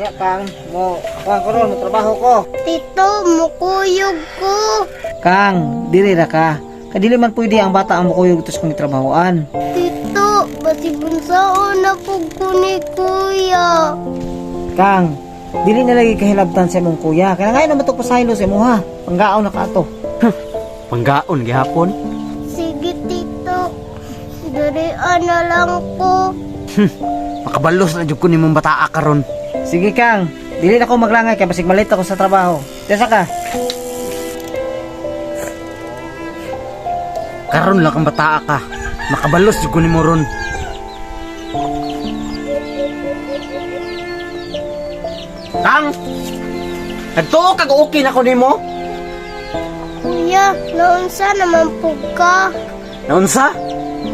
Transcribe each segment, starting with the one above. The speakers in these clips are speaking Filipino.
Nya Kang, mo kuan ko ron mo trabaho ko. Tito, mukuyog ko. Kang, diri ra ka. Kadili man pwede ang bata ang mukuyog tos kung trabahoan. Tito, basi bunsaon na po ko ni kuya. Kang, dili na lagi kahilabtan sa imong kuya. Kaya ngayon naman ito pasaylo sa imo ha. Panggaon na ka ato. Panggaon gihapon. Sige, Tito. Darian na lang ko. Makabalos na jud ko nimong bataa karon. Sige Kang, dili na ko maglangay kay basig malit ako sa trabaho. Tesa ka. Karon lang kang bataa ka. Makabalos jud ko nimo ron. Kang! Nagtuo kag okay na ko nimo? Kuya, naunsa naman po ka? Naunsa?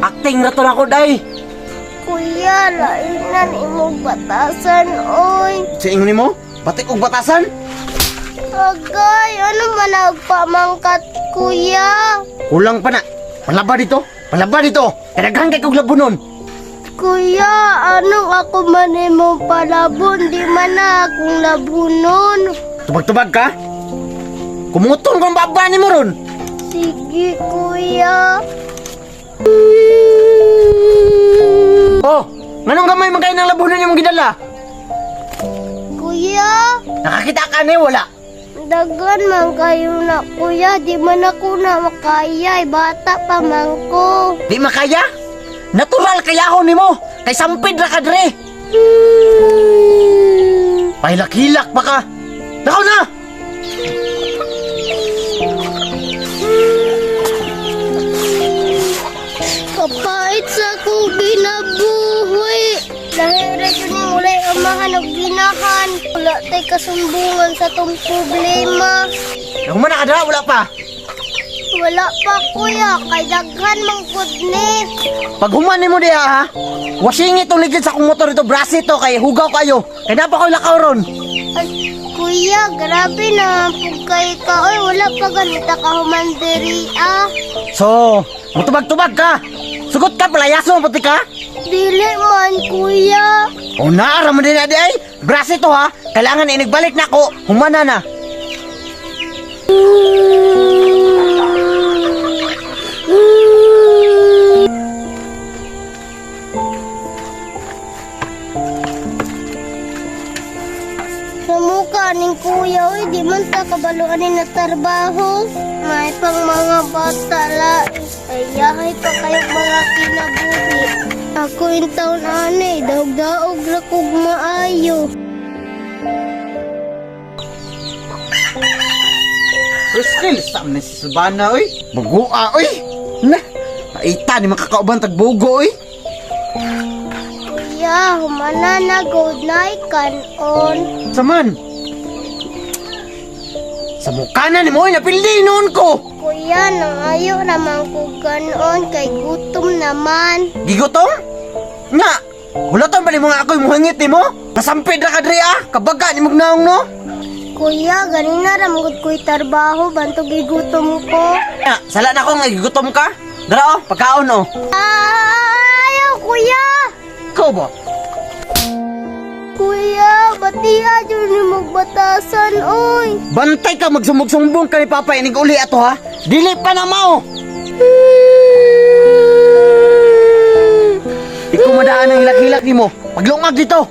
Acting na to na ko day. Kuya, lainan imong batasan, oy. Sa ingon nimo? Batik og batasan? Agay, ano man nagpamangkat, kuya? Kulang pa na. Palaba dito. Palaba dito. Kadaghan kay kog labunon. Kuya, ano ako man imong palabon, di man na akong labunon. Tubag-tubag ka? Kumutong kang baba ni mo ron. Sige, kuya. Oh, nganong gamay man kayo ng labunan yung gidala? Kuya, Nakakita ka ni wala. dagan man kayo na, kuya. Di man ako na makaya, bata pa man ko. Di makaya? Natural kayahon ni mo. Kay sampid ra ka dre. Pahilak-hilak pa ka. Dakaw na! Kapait sa kong ginabuhi. Dahil rin mulay amahan o ginahan. Wala tayo kasumbungan sa tong problema. Kung man nakadala, wala pa. Wala pa, kuya. Kay daghan mang ni. Pag human ni mo diha ha, washing itong ligid sa kong motor ito, brasi ito, kay hugaw kayo. Kaya napa ko lakaw ron. Ay, kuya, grabe na. Pagkay ka, oy, wala pa ganita ka humandiri, ah. So, mutubag-tubag ka. Sugot ka, palayaso mo pati ka. Dili man, kuya. O naara mo din na di ay. Brasi ito ha, kailangan inigbalik na ko. Humana na. Sa mukha ning kuya, oy, di man ta kabaluan ni na trabaho. May pang mga bata la. Ayahay pa kayong mga kinabuhi. Ako in taon anay, daog-daog na kog maayo. Still, saan na si Silvana, oy? Magua, oy! Na, naita ni makakauban tagbugo, oy! Kuya, humana na good night kanon. Saman! Sa mukha na ni mo, napildi noon ko! Kuya, nangayo naman ko ganon kay gutom naman. Gigutom? Nga! Hulatan ba ni mga ako'y muhangit ni mo? Kasampid na ka, Dre, ah! Kabaga ni Magnaong, no? Kuya, ganina ramgod ko'y trabaho, bantog igutom ko. Nga, sala na ko nga gigutom ka? Dara, oh, pagkaon, oh! Ayaw, kuya! Ikaw ba? Kuya, batiya dyan ni magbatasan, oy. Bantay ka, magsumog-sumbong ka ni Papa, inig uli ato, ha? Dili pa na mo! Ikaw madaan ang hilak-hilak ni mo. Paglungag dito!